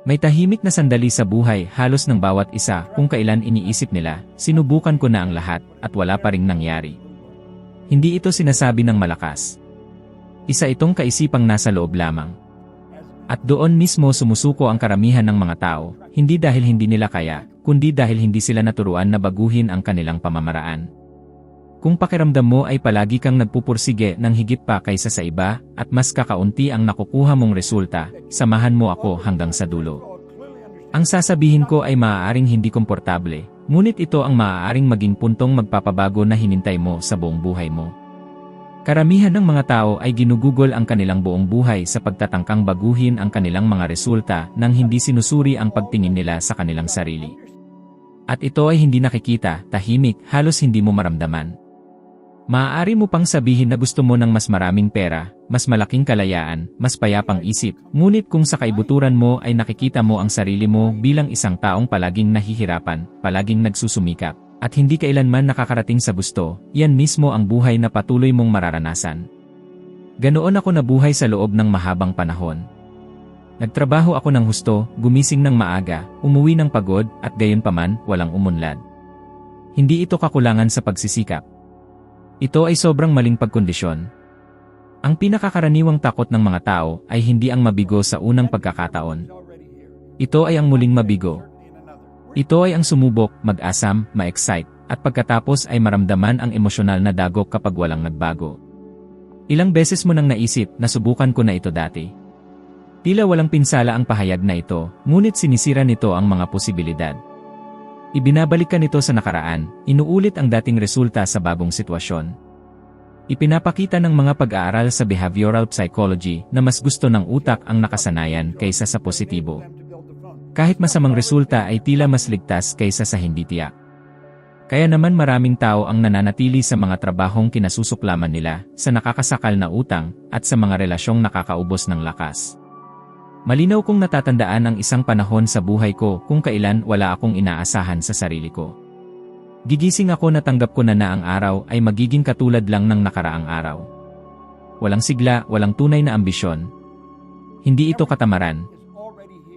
May tahimik na sandali sa buhay halos ng bawat isa kung kailan iniisip nila, sinubukan ko na ang lahat at wala pa ring nangyari. Hindi ito sinasabi ng malakas. Isa itong kaisipang nasa loob lamang. At doon mismo sumusuko ang karamihan ng mga tao, hindi dahil hindi nila kaya, kundi dahil hindi sila naturuan na baguhin ang kanilang pamamaraan. Kung pakiramdam mo ay palagi kang nagpupursige ng higit pa kaysa sa iba at mas kakaunti ang nakukuha mong resulta, samahan mo ako hanggang sa dulo. Ang sasabihin ko ay maaaring hindi komportable, ngunit ito ang maaaring maging puntong magpapabago na hinintay mo sa buong buhay mo. Karamihan ng mga tao ay ginugugol ang kanilang buong buhay sa pagtatangkang baguhin ang kanilang mga resulta nang hindi sinusuri ang pagtingin nila sa kanilang sarili. At ito ay hindi nakikita, tahimik, halos hindi mo maramdaman. Maaari mo pang sabihin na gusto mo ng mas maraming pera, mas malaking kalayaan, mas payapang isip, ngunit kung sa kaibuturan mo ay nakikita mo ang sarili mo bilang isang taong palaging nahihirapan, palaging nagsusumikap, at hindi kailanman nakakarating sa gusto, yan mismo ang buhay na patuloy mong mararanasan. Ganoon ako nabuhay sa loob ng mahabang panahon. Nagtrabaho ako ng husto, gumising ng maaga, umuwi ng pagod, at gayunpaman, walang umunlad. Hindi ito kakulangan sa pagsisikap. Ito ay sobrang maling pagkondisyon. Ang pinakakaraniwang takot ng mga tao ay hindi ang mabigo sa unang pagkakataon. Ito ay ang muling mabigo. Ito ay ang sumubok, mag-asam, ma-excite, at pagkatapos ay maramdaman ang emosyonal na dagok kapag walang nagbago. Ilang beses mo nang naisip na subukan ko na ito dati. Tila walang pinsala ang pahayag na ito, ngunit sinisira nito ang mga posibilidad. Ibinabalik ka nito sa nakaraan, inuulit ang dating resulta sa bagong sitwasyon. Ipinapakita ng mga pag-aaral sa behavioral psychology na mas gusto ng utak ang nakasanayan kaysa sa positibo. Kahit masamang resulta ay tila mas ligtas kaysa sa hindi tiyak. Kaya naman maraming tao ang nananatili sa mga trabahong kinasusuklaman nila, sa nakakasakal na utang, at sa mga relasyong nakakaubos ng lakas. Malinaw kong natatandaan ang isang panahon sa buhay ko kung kailan wala akong inaasahan sa sarili ko. Gigising ako na tanggap ko na ang araw ay magiging katulad lang ng nakaraang araw. Walang sigla, walang tunay na ambisyon. Hindi ito katamaran.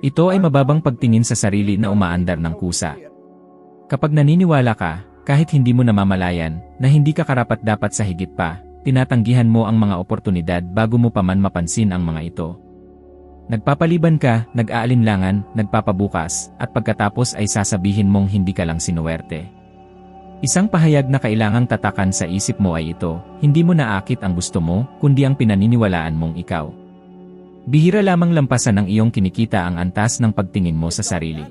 Ito ay mababang pagtingin sa sarili na umaandar ng kusa. Kapag naniniwala ka, kahit hindi mo namamalayan, na hindi ka karapat-dapat sa higit pa, tinatanggihan mo ang mga oportunidad bago mo pa man mapansin ang mga ito. Nagpapaliban ka, nag-aalinlangan, nagpapabukas, at pagkatapos ay sasabihin mong hindi ka lang sinuwerte. Isang pahayag na kailangang tatakan sa isip mo ay ito, hindi mo naakit ang gusto mo, kundi ang pinaniniwalaan mong ikaw. Bihira lamang lampasan ng iyong kinikita ang antas ng pagtingin mo sa sarili.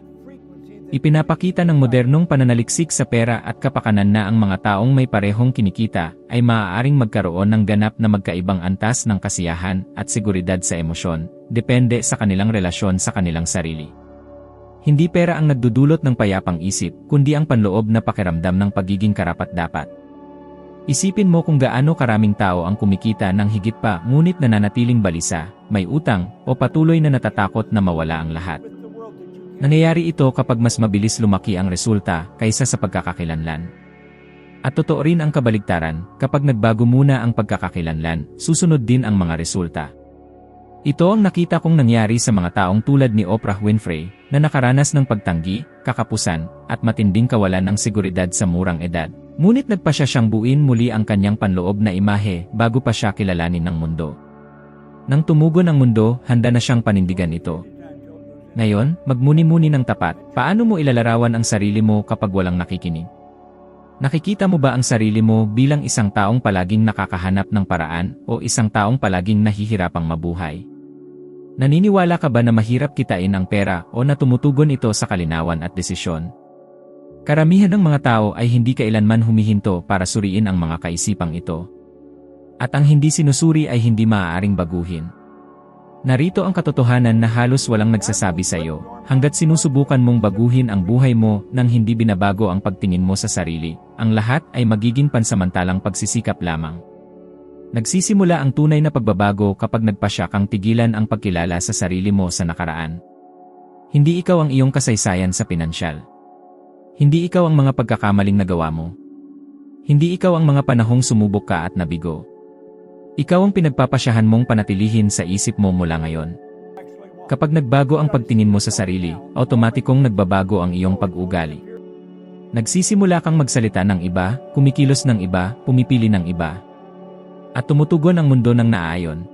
Ipinapakita ng modernong pananaliksik sa pera at kapakanan na ang mga taong may parehong kinikita ay maaaring magkaroon ng ganap na magkaibang antas ng kasiyahan at seguridad sa emosyon, depende sa kanilang relasyon sa kanilang sarili. Hindi pera ang nagdudulot ng payapang isip, kundi ang panloob na pakiramdam ng pagiging karapat-dapat. Isipin mo kung gaano karaming tao ang kumikita ng higit pa ngunit nananatiling balisa, may utang, o patuloy na natatakot na mawala ang lahat. Nangyayari ito kapag mas mabilis lumaki ang resulta kaysa sa pagkakakilanlan. At totoo rin ang kabaligtaran, kapag nagbago muna ang pagkakakilanlan, susunod din ang mga resulta. Ito ang nakita kong nangyari sa mga taong tulad ni Oprah Winfrey, na nakaranas ng pagtanggi, kakapusan, at matinding kawalan ng seguridad sa murang edad. Ngunit nagpa siyang buuin muli ang kanyang panloob na imahe bago pa siya kilalanin ng mundo. Nang tumugon ang mundo, handa na siyang panindigan ito. Ngayon, magmuni-muni ng tapat, paano mo ilalarawan ang sarili mo kapag walang nakikinig? Nakikita mo ba ang sarili mo bilang isang taong palaging nakakahanap ng paraan o isang taong palaging nahihirapang mabuhay? Naniniwala ka ba na mahirap kitain ang pera o na tumutugon ito sa kalinawan at desisyon? Karamihan ng mga tao ay hindi kailanman humihinto para suriin ang mga kaisipang ito. At ang hindi sinusuri ay hindi maaaring baguhin. Narito ang katotohanan na halos walang nagsasabi sa iyo, hanggat sinusubukan mong baguhin ang buhay mo nang hindi binabago ang pagtingin mo sa sarili, ang lahat ay magiging pansamantalang pagsisikap lamang. Nagsisimula ang tunay na pagbabago kapag nagpasya kang tigilan ang pagkilala sa sarili mo sa nakaraan. Hindi ikaw ang iyong kasaysayan sa pinansyal. Hindi ikaw ang mga pagkakamaling nagawa mo. Hindi ikaw ang mga panahong sumubok ka at nabigo. Ikaw ang pinagpapasyahan mong panatilihin sa isip mo mula ngayon. Kapag nagbago ang pagtingin mo sa sarili, automatikong nagbabago ang iyong pag-ugali. Nagsisimula kang magsalita ng iba, kumikilos ng iba, pumipili ng iba. At tumutugon ang mundo ng naayon.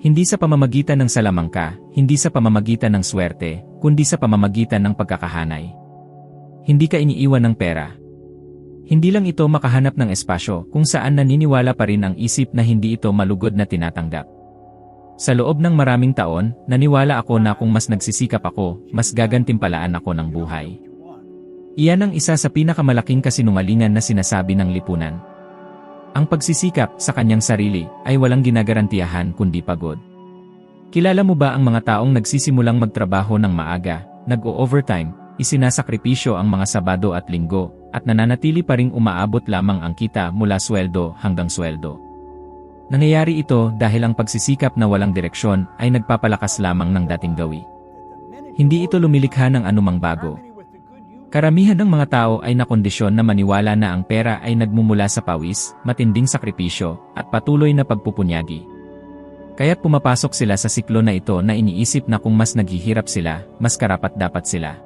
Hindi sa pamamagitan ng salamangka, hindi sa pamamagitan ng swerte, kundi sa pamamagitan ng pagkakahanay. Hindi ka iniiwan ng pera. Hindi lang ito makahanap ng espasyo kung saan naniniwala pa rin ang isip na hindi ito malugod na tinatanggap. Sa loob ng maraming taon, naniwala ako na kung mas nagsisikap ako, mas gagantimpalaan ako ng buhay. Iyan ang isa sa pinakamalaking kasinungalingan na sinasabi ng lipunan. Ang pagsisikap sa kanyang sarili ay walang ginagarantiyahan kundi pagod. Kilala mo ba ang mga taong nagsisimulang magtrabaho ng maaga, nag-o-overtime, isinasakripisyo ang mga Sabado at Linggo, at nananatili pa ring umaabot lamang ang kita mula sweldo hanggang sweldo? Nangyayari ito dahil ang pagsisikap na walang direksyon ay nagpapalakas lamang ng dating gawi. Hindi ito lumilikha ng anumang bago. Karamihan ng mga tao ay nakondisyon na maniwala na ang pera ay nagmumula sa pawis, matinding sakripisyo, at patuloy na pagpupunyagi. Kaya't pumapasok sila sa siklo na ito na iniisip na kung mas naghihirap sila, mas karapat-dapat sila.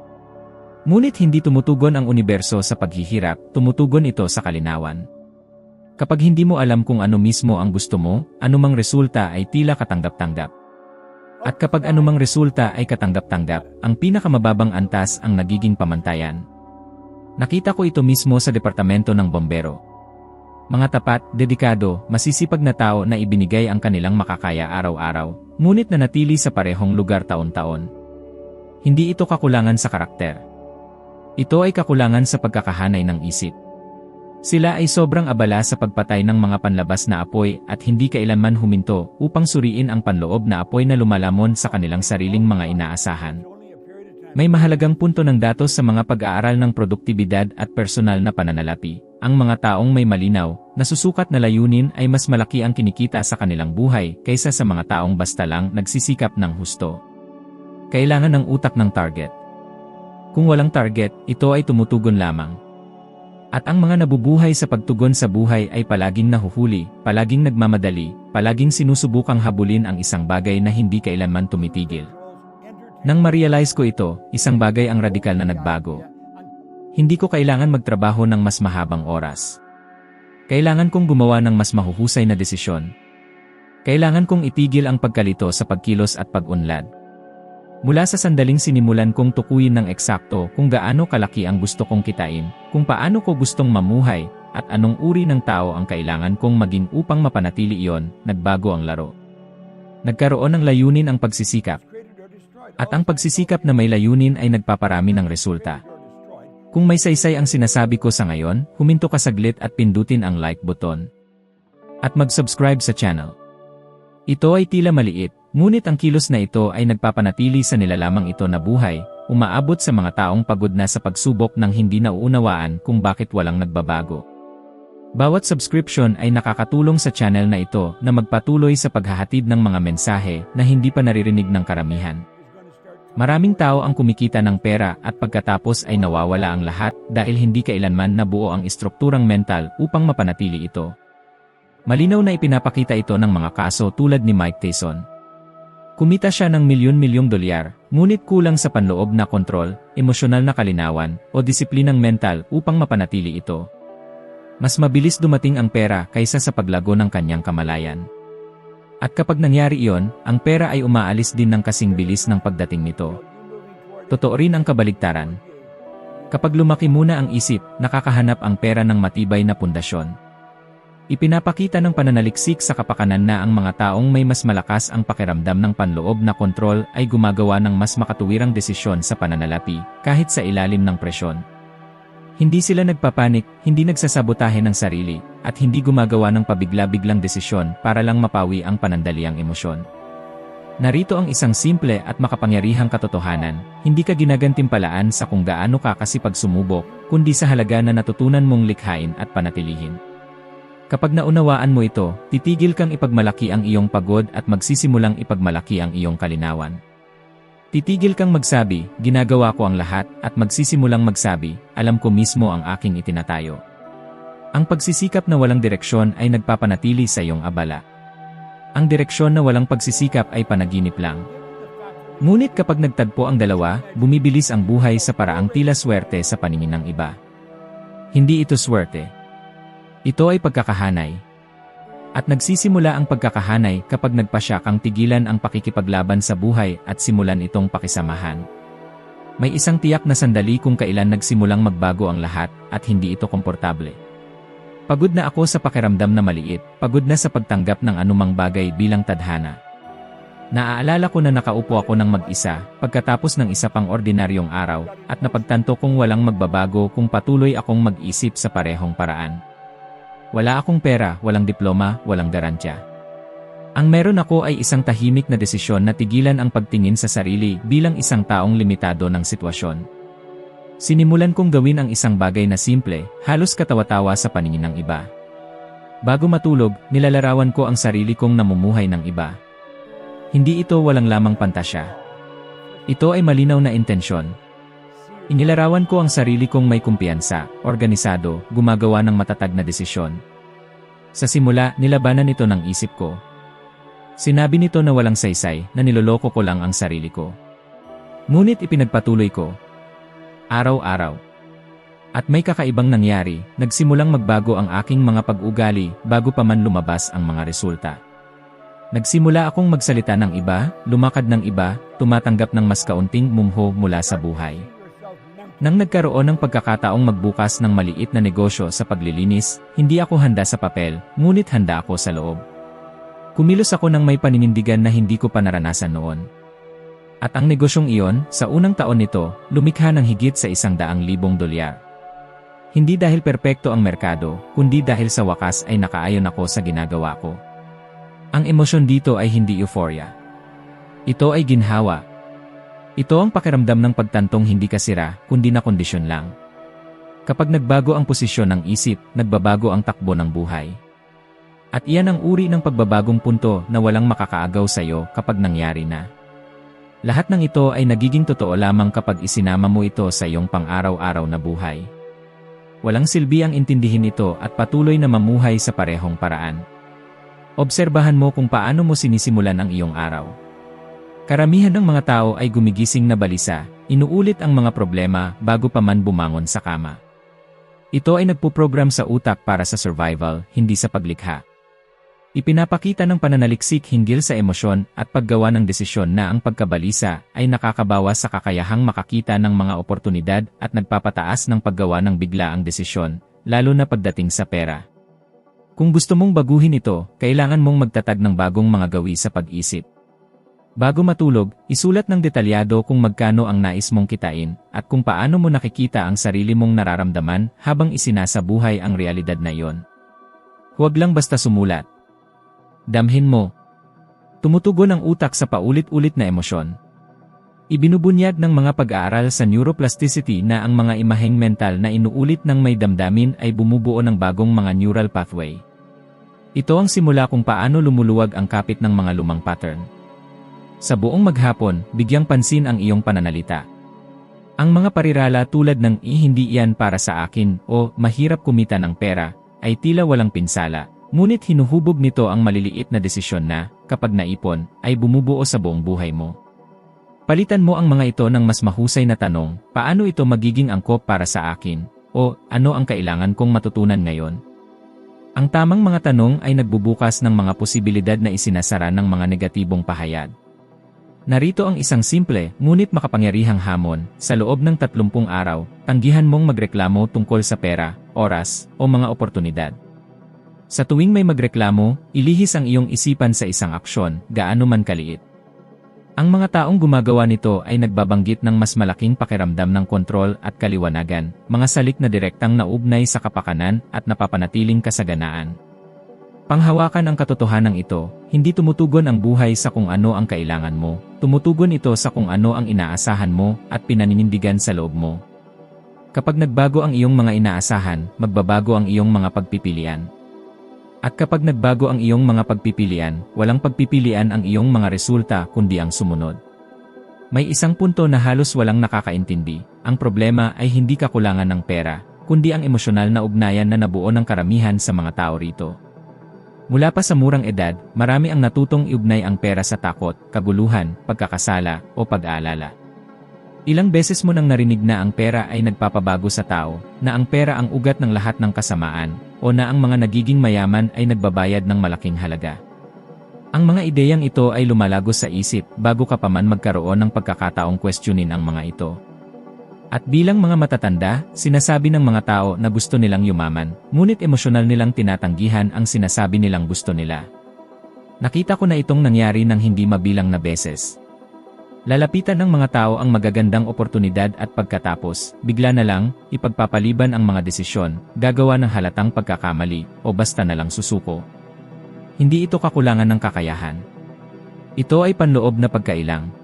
Ngunit hindi tumutugon ang universo sa paghihirap, tumutugon ito sa kalinawan. Kapag hindi mo alam kung ano mismo ang gusto mo, anumang resulta ay tila katanggap-tanggap. At kapag anumang resulta ay katanggap-tanggap, ang pinakamababang antas ang nagiging pamantayan. Nakita ko ito mismo sa departamento ng bombero. Mga tapat, dedikado, masisipag na tao na ibinigay ang kanilang makakaya araw-araw, ngunit nanatili sa parehong lugar taon-taon. Hindi ito kakulangan sa karakter. Ito ay kakulangan sa pagkakahanay ng isip. Sila ay sobrang abala sa pagpatay ng mga panlabas na apoy at hindi kailanman huminto upang suriin ang panloob na apoy na lumalamon sa kanilang sariling mga inaasahan. May mahalagang punto ng datos sa mga pag-aaral ng produktibidad at personal na pananalapi. Ang mga taong may malinaw, nasusukat na layunin ay mas malaki ang kinikita sa kanilang buhay kaysa sa mga taong basta lang nagsisikap ng husto. Kailangan ng utak ng target. Kung walang target, ito ay tumutugon lamang. At ang mga nabubuhay sa pagtugon sa buhay ay palaging nahuhuli, palaging nagmamadali, palaging sinusubukang habulin ang isang bagay na hindi kailanman tumitigil. Nang ma-realize ko ito, isang bagay ang radikal na nagbago. Hindi ko kailangan magtrabaho ng mas mahabang oras. Kailangan kong gumawa ng mas mahuhusay na desisyon. Kailangan kong itigil ang pagkalito sa pagkilos at pag-unlad. Mula sa sandaling sinimulan kong tukuyin ng eksakto kung gaano kalaki ang gusto kong kitain, kung paano ko gustong mamuhay, at anong uri ng tao ang kailangan kong maging upang mapanatili iyon, nagbago ang laro. Nagkaroon ng layunin ang pagsisikap. At ang pagsisikap na may layunin ay nagpaparami ng resulta. Kung may saysay ang sinasabi ko sa ngayon, huminto ka saglit at pindutin ang like button. At mag-subscribe sa channel. Ito ay tila maliit, ngunit ang kilos na ito ay nagpapanatili sa nilalamang ito na buhay, umaabot sa mga taong pagod na sa pagsubok ng hindi nauunawaan kung bakit walang nagbabago. Bawat subscription ay nakakatulong sa channel na ito na magpatuloy sa paghahatid ng mga mensahe na hindi pa naririnig ng karamihan. Maraming tao ang kumikita ng pera at pagkatapos ay nawawala ang lahat dahil hindi kailanman nabuo ang istrukturang mental upang mapanatili ito. Malinaw na ipinapakita ito ng mga kaso tulad ni Mike Tyson. Kumita siya ng milyon-milyong dolyar, ngunit kulang sa panloob na kontrol, emosyonal na kalinawan, o disiplinang mental upang mapanatili ito. Mas mabilis dumating ang pera kaysa sa paglago ng kanyang kamalayan. At kapag nangyari iyon, ang pera ay umaalis din ng kasing bilis ng pagdating nito. Totoo rin ang kabaligtaran. Kapag lumaki muna ang isip, nakakahanap ang pera ng matibay na pundasyon. Ipinapakita ng pananaliksik sa kapakanan na ang mga taong may mas malakas ang pakiramdam ng panloob na kontrol ay gumagawa ng mas makatuwirang desisyon sa pananalapi, kahit sa ilalim ng presyon. Hindi sila nagpapanik, hindi nagsasabotahe ng sarili, at hindi gumagawa ng pabigla-biglang desisyon para lang mapawi ang panandaliang emosyon. Narito ang isang simple at makapangyarihang katotohanan, hindi ka ginagantimpalaan sa kung gaano ka kasipag sumubok, kundi sa halaga na natutunan mong likhain at panatilihin. Kapag naunawaan mo ito, titigil kang ipagmalaki ang iyong pagod at magsisimulang ipagmalaki ang iyong kalinawan. Titigil kang magsabi, ginagawa ko ang lahat, at magsisimulang magsabi, alam ko mismo ang aking itinatayo. Ang pagsisikap na walang direksyon ay nagpapanatili sa iyong abala. Ang direksyon na walang pagsisikap ay panaginip lang. Ngunit kapag nagtagpo ang dalawa, bumibilis ang buhay sa paraang tila swerte sa paningin ng iba. Hindi ito swerte. Ito ay pagkakahanay. At nagsisimula ang pagkakahanay kapag nagpasya kang tigilan ang pakikipaglaban sa buhay at simulan itong pakisamahan. May isang tiyak na sandali kung kailan nagsimulang magbago ang lahat at hindi ito komportable. Pagod na ako sa pakiramdam na maliit, pagod na sa pagtanggap ng anumang bagay bilang tadhana. Naaalala ko na nakaupo ako ng mag-isa, pagkatapos ng isa pang ordinaryong araw, at napagtanto kong walang magbabago kung patuloy akong mag-isip sa parehong paraan. Wala akong pera, walang diploma, walang garantya. Ang meron ako ay isang tahimik na desisyon na tigilan ang pagtingin sa sarili bilang isang taong limitado ng sitwasyon. Sinimulan kong gawin ang isang bagay na simple, halos katawa-tawa sa paningin ng iba. Bago matulog, nilalarawan ko ang sarili kong namumuhay ng iba. Hindi ito walang lamang pantasya. Ito ay malinaw na intensyon. Inilarawan ko ang sarili kong may kumpiyansa, organisado, gumagawa ng matatag na desisyon. Sa simula, nilabanan ito ng isip ko. Sinabi nito na walang saysay, na niloloko ko lang ang sarili ko. Ngunit ipinagpatuloy ko. Araw-araw. At may kakaibang nangyari, nagsimulang magbago ang aking mga pag-ugali bago pa man lumabas ang mga resulta. Nagsimula akong magsalita ng iba, lumakad ng iba, tumatanggap ng mas kaunting mumho mula sa buhay. Nang nagkaroon ng pagkakataong magbukas ng maliit na negosyo sa paglilinis, hindi ako handa sa papel, ngunit handa ako sa loob. Kumilos ako ng may paninindigan na hindi ko pa naranasan noon. At ang negosyong iyon, sa unang taon nito, lumikha ng higit sa $100,000. Hindi dahil perpekto ang merkado, kundi dahil sa wakas ay nakaayon ako sa ginagawa ko. Ang emosyon dito ay hindi euphoria. Ito ay ginhawa. Ito ang pakiramdam ng pagtantong hindi ka sira, kundi na kondisyon lang. Kapag nagbago ang posisyon ng isip, nagbabago ang takbo ng buhay. At iyan ang uri ng pagbabagong punto na walang makakaagaw sa iyo kapag nangyari na. Lahat ng ito ay nagiging totoo lamang kapag isinama mo ito sa iyong pang-araw-araw na buhay. Walang silbi ang intindihin ito at patuloy na mamuhay sa parehong paraan. Obserbahan mo kung paano mo sinisimulan ang iyong araw. Karamihan ng mga tao ay gumigising na balisa, inuulit ang mga problema bago pa man bumangon sa kama. Ito ay nagpuprogram sa utak para sa survival, hindi sa paglikha. Ipinapakita ng pananaliksik hinggil sa emosyon at paggawa ng desisyon na ang pagkabalisa ay nakakabawas sa kakayahang makakita ng mga oportunidad at nagpapataas ng paggawa ng biglaang desisyon, lalo na pagdating sa pera. Kung gusto mong baguhin ito, kailangan mong magtatag ng bagong mga gawi sa pag-isip. Bago matulog, isulat ng detalyado kung magkano ang nais mong kitain at kung paano mo nakikita ang sarili mong nararamdaman habang isinasabuhay ang realidad na iyon. Huwag lang basta sumulat. Damhin mo. Tumutugon ang utak sa paulit-ulit na emosyon. Ibinubunyag ng mga pag-aaral sa neuroplasticity na ang mga imaheng mental na inuulit ng may damdamin ay bumubuo ng bagong mga neural pathway. Ito ang simula kung paano lumuluwag ang kapit ng mga lumang pattern. Sa buong maghapon, bigyang pansin ang iyong pananalita. Ang mga parirala tulad ng hindi iyan para sa akin o mahirap kumita ng pera ay tila walang pinsala, ngunit hinuhubog nito ang maliliit na desisyon na, kapag naipon, ay bumubuo sa buong buhay mo. Palitan mo ang mga ito ng mas mahusay na tanong, paano ito magiging angkop para sa akin? O, ano ang kailangan kong matutunan ngayon? Ang tamang mga tanong ay nagbubukas ng mga posibilidad na isinasara ng mga negatibong pahayag. Narito ang isang simple, ngunit makapangyarihang hamon, sa loob ng 30 araw, tanggihan mong magreklamo tungkol sa pera, oras, o mga oportunidad. Sa tuwing may magreklamo, ilihis ang iyong isipan sa isang aksyon, gaano man kaliit. Ang mga taong gumagawa nito ay nagbabanggit ng mas malaking pakiramdam ng kontrol at kaliwanagan, mga salik na direktang naugnay sa kapakanan at napapanatiling kasaganaan. Panghawakan ang katotohanan ito, hindi tumutugon ang buhay sa kung ano ang kailangan mo, tumutugon ito sa kung ano ang inaasahan mo at pinaninindigan sa loob mo. Kapag nagbago ang iyong mga inaasahan, magbabago ang iyong mga pagpipilian. At kapag nagbago ang iyong mga pagpipilian, walang pagpipilian ang iyong mga resulta kundi ang sumunod. May isang punto na halos walang nakakaintindi, ang problema ay hindi kakulangan ng pera, kundi ang emosyonal na ugnayan na nabuo ng karamihan sa mga tao rito. Mula pa sa murang edad, marami ang natutong iugnay ang pera sa takot, kaguluhan, pagkakasala, o pag-aalala. Ilang beses mo nang narinig na ang pera ay nagpapabago sa tao, na ang pera ang ugat ng lahat ng kasamaan, o na ang mga nagiging mayaman ay nagbabayad ng malaking halaga. Ang mga ideyang ito ay lumalagos sa isip bago ka pa man magkaroon ng pagkakataong questionin ang mga ito. At bilang mga matatanda, sinasabi ng mga tao na gusto nilang yumaman, ngunit emosyonal nilang tinatanggihan ang sinasabi nilang gusto nila. Nakita ko na itong nangyari ng hindi mabilang na beses. Lalapitan ng mga tao ang magagandang oportunidad at pagkatapos, bigla na lang, ipagpapaliban ang mga desisyon, gagawa ng halatang pagkakamali, o basta na lang susuko. Hindi ito kakulangan ng kakayahan. Ito ay panloob na pagkailang.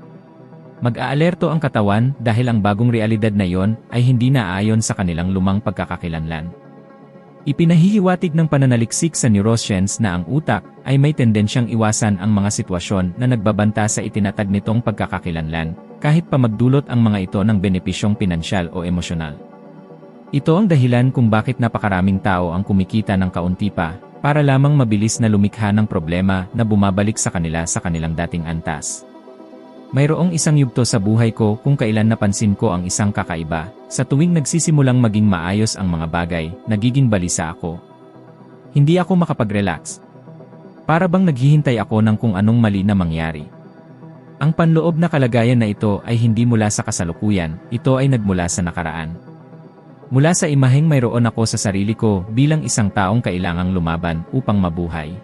Mag-aalerto ang katawan dahil ang bagong realidad na iyon ay hindi naaayon sa kanilang lumang pagkakakilanlan. Ipinahihiwatig ng pananaliksik sa neuroscience na ang utak ay may tendensyang iwasan ang mga sitwasyon na nagbabanta sa itinatag nitong pagkakakilanlan, kahit pa magdulot ang mga ito ng benepisyong pinansyal o emosyonal. Ito ang dahilan kung bakit napakaraming tao ang kumikita ng kaunti pa, para lamang mabilis na lumikha ng problema na bumabalik sa kanila sa kanilang dating antas. Mayroong isang yugto sa buhay ko kung kailan napansin ko ang isang kakaiba. Sa tuwing nagsisimulang maging maayos ang mga bagay, nagiging balisa ako. Hindi ako makapag-relax. Para bang naghihintay ako ng kung anong mali na mangyari. Ang panloob na kalagayan na ito ay hindi mula sa kasalukuyan, ito ay nagmula sa nakaraan. Mula sa imaheng mayroon ako sa sarili ko bilang isang taong kailangang lumaban upang mabuhay.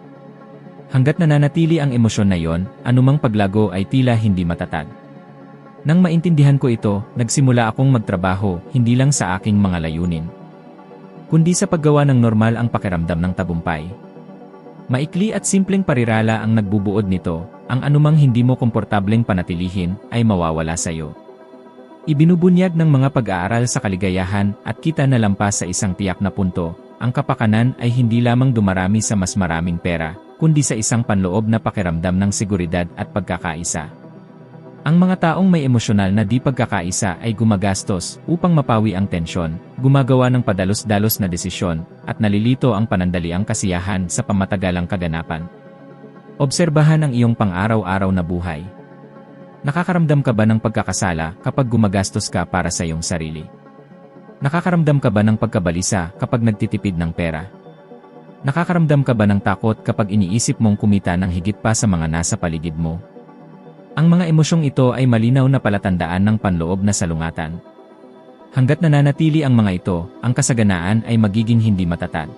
Hanggat nananatili ang emosyon na yon, anumang paglago ay tila hindi matatag. Nang maintindihan ko ito, nagsimula akong magtrabaho, hindi lang sa aking mga layunin, kundi sa paggawa ng normal ang pakiramdam ng tagumpay. Maikli at simpleng parirala ang nagbubuod nito, ang anumang hindi mo komportableng panatilihin, ay mawawala sa iyo. Ibinubunyag ng mga pag-aaral sa kaligayahan at kita na lampas sa isang tiyak na punto, ang kapakanan ay hindi lamang dumarami sa mas maraming pera, kundi sa isang panloob na pakiramdam ng seguridad at pagkakaisa. Ang mga taong may emosyonal na di pagkakaisa ay gumagastos upang mapawi ang tensyon, gumagawa ng padalos-dalos na desisyon, at nalilito ang panandaliang kasiyahan sa pamatagalang kaganapan. Obserbahan ang iyong pang-araw-araw na buhay. Nakakaramdam ka ba ng pagkakasala kapag gumagastos ka para sa iyong sarili? Nakakaramdam ka ba ng pagkabalisa kapag nagtitipid ng pera? Nakakaramdam ka ba ng takot kapag iniisip mong kumita ng higit pa sa mga nasa paligid mo? Ang mga emosyong ito ay malinaw na palatandaan ng panloob na salungatan. Hanggat nananatili ang mga ito, ang kasaganaan ay magiging hindi matatag.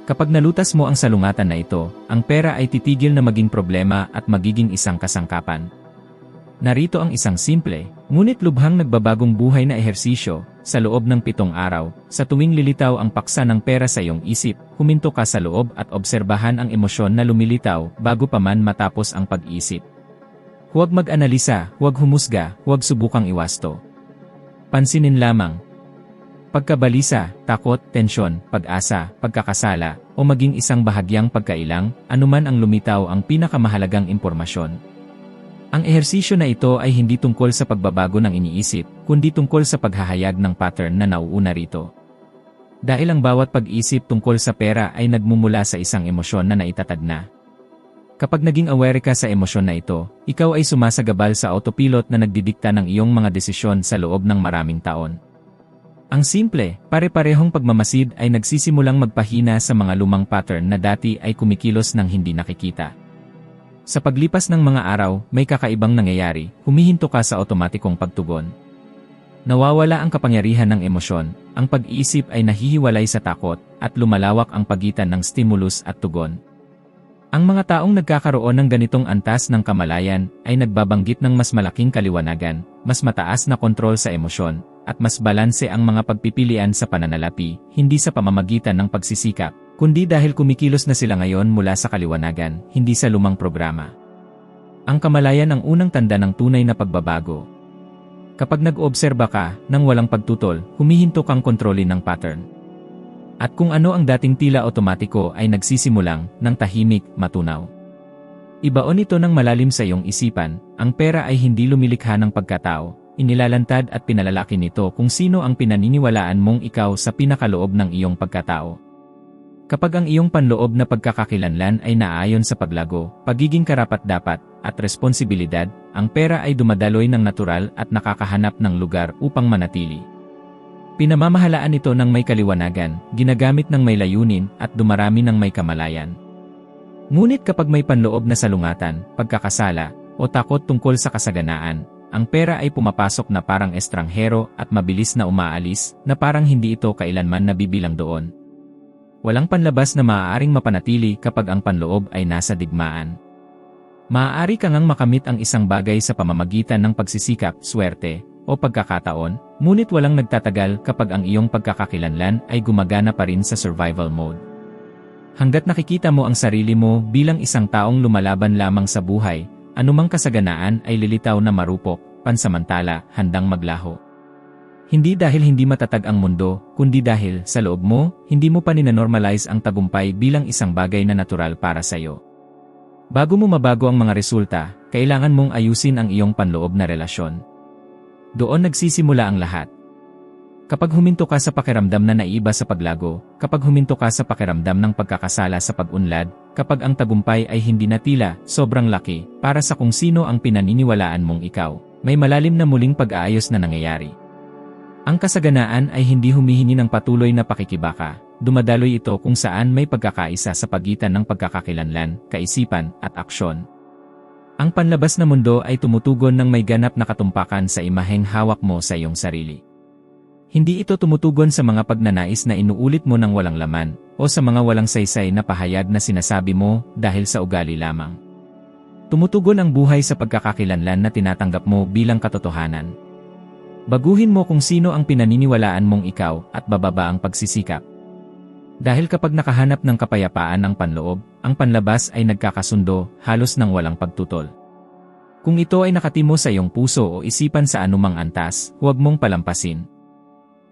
Kapag nalutas mo ang salungatan na ito, ang pera ay titigil na maging problema at magiging isang kasangkapan. Narito ang isang simple, ngunit lubhang nagbabagong buhay na ehersisyo. Sa loob ng 7 araw, sa tuwing lilitaw ang paksa ng pera sa iyong isip, huminto ka sa loob at obserbahan ang emosyon na lumilitaw bago pa man matapos ang pag-isip. Huwag mag-analisa, huwag humusga, huwag subukang iwasto. Pansinin lamang. Pagkabalisa, takot, tensyon, pag-asa, pagkakasala, o maging isang bahagyang pagkailang, anuman ang lumitaw ang pinakamahalagang impormasyon. Ang ehersisyo na ito ay hindi tungkol sa pagbabago ng iniisip, kundi tungkol sa paghahayag ng pattern na nauuna rito. Dahil ang bawat pag-isip tungkol sa pera ay nagmumula sa isang emosyon na naitatag na. Kapag naging aware ka sa emosyon na ito, ikaw ay sumasagabal sa autopilot na nagdidikta ng iyong mga desisyon sa loob ng maraming taon. Ang simple, pare-parehong pagmamasid ay nagsisimulang magpahina sa mga lumang pattern na dati ay kumikilos ng hindi nakikita. Sa paglipas ng mga araw, may kakaibang nangyayari, humihinto ka sa otomatikong pagtugon. Nawawala ang kapangyarihan ng emosyon, ang pag-iisip ay nahihiwalay sa takot, at lumalawak ang pagitan ng stimulus at tugon. Ang mga taong nagkakaroon ng ganitong antas ng kamalayan ay nagbabanggit ng mas malaking kaliwanagan, mas mataas na kontrol sa emosyon, at mas balanse ang mga pagpipilian sa pananalapi, hindi sa pamamagitan ng pagsisikap, kundi dahil kumikilos na sila ngayon mula sa kaliwanagan, hindi sa lumang programa. Ang kamalayan ang unang tanda ng tunay na pagbabago. Kapag nag-oobserba ka, nang walang pagtutol, humihinto kang kontrolin ng pattern. At kung ano ang dating tila otomatiko ay nagsisimulang, ng tahimik, matunaw. Ibaon ito ng malalim sa iyong isipan, ang pera ay hindi lumilikha ng pagkatao, inilalantad at pinalalaki nito kung sino ang pinaniniwalaan mong ikaw sa pinakaloob ng iyong pagkatao. Kapag ang iyong panloob na pagkakakilanlan ay naayon sa paglago, pagiging karapat-dapat, at responsibilidad, ang pera ay dumadaloy ng natural at nakakahanap ng lugar upang manatili. Pinamamahalaan ito ng may kaliwanagan, ginagamit ng may layunin, at dumarami ng may kamalayan. Ngunit kapag may panloob na salungatan, pagkakasala, o takot tungkol sa kasaganaan, ang pera ay pumapasok na parang estranghero at mabilis na umaalis, na parang hindi ito kailanman nabibilang doon. Walang panlabas na maaaring mapanatili kapag ang panloob ay nasa digmaan. Maaari kang makamit ang isang bagay sa pamamagitan ng pagsisikap, swerte, o pagkakataon, ngunit walang nagtatagal kapag ang iyong pagkakakilanlan ay gumagana pa rin sa survival mode. Hanggat nakikita mo ang sarili mo bilang isang taong lumalaban lamang sa buhay, anumang kasaganaan ay lilitaw na marupok, pansamantala, handang maglaho. Hindi dahil hindi matatag ang mundo, kundi dahil, sa loob mo, hindi mo pa ninanormalize ang tagumpay bilang isang bagay na natural para sa'yo. Bago mo mabago ang mga resulta, kailangan mong ayusin ang iyong panloob na relasyon. Doon nagsisimula ang lahat. Kapag huminto ka sa pakiramdam na naiiba sa paglago, kapag huminto ka sa pakiramdam ng pagkakasala sa pag-unlad, kapag ang tagumpay ay hindi na tila sobrang laki para sa kung sino ang pinaniniwalaan mong ikaw, may malalim na muling pag-aayos na nangyayari. Ang kasaganaan ay hindi humihingi ng patuloy na pakikibaka, dumadaloy ito kung saan may pagkakaisa sa pagitan ng pagkakakilanlan, kaisipan, at aksyon. Ang panlabas na mundo ay tumutugon ng may ganap na katumpakan sa imaheng hawak mo sa iyong sarili. Hindi ito tumutugon sa mga pagnanais na inuulit mo ng walang laman, o sa mga walang saysay na pahayag na sinasabi mo dahil sa ugali lamang. Tumutugon ang buhay sa pagkakakilanlan na tinatanggap mo bilang katotohanan. Baguhin mo kung sino ang pinaniniwalaan mong ikaw at bababa ang pagsisikap. Dahil kapag nakahanap ng kapayapaan ang panloob, ang panlabas ay nagkakasundo, halos nang walang pagtutol. Kung ito ay nakatimo sa iyong puso o isipan sa anumang antas, huwag mong palampasin.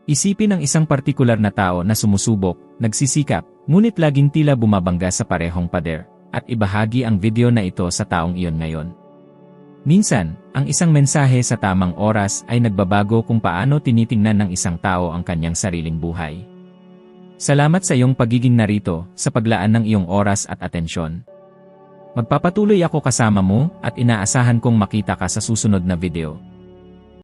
Isipin ang isang partikular na tao na sumusubok, nagsisikap, ngunit laging tila bumabangga sa parehong pader, at ibahagi ang video na ito sa taong iyon ngayon. Minsan, ang isang mensahe sa tamang oras ay nagbabago kung paano tinitingnan ng isang tao ang kanyang sariling buhay. Salamat sa iyong pagiging narito, sa paglaan ng iyong oras at atensyon. Magpapatuloy ako kasama mo at inaasahan kong makita ka sa susunod na video.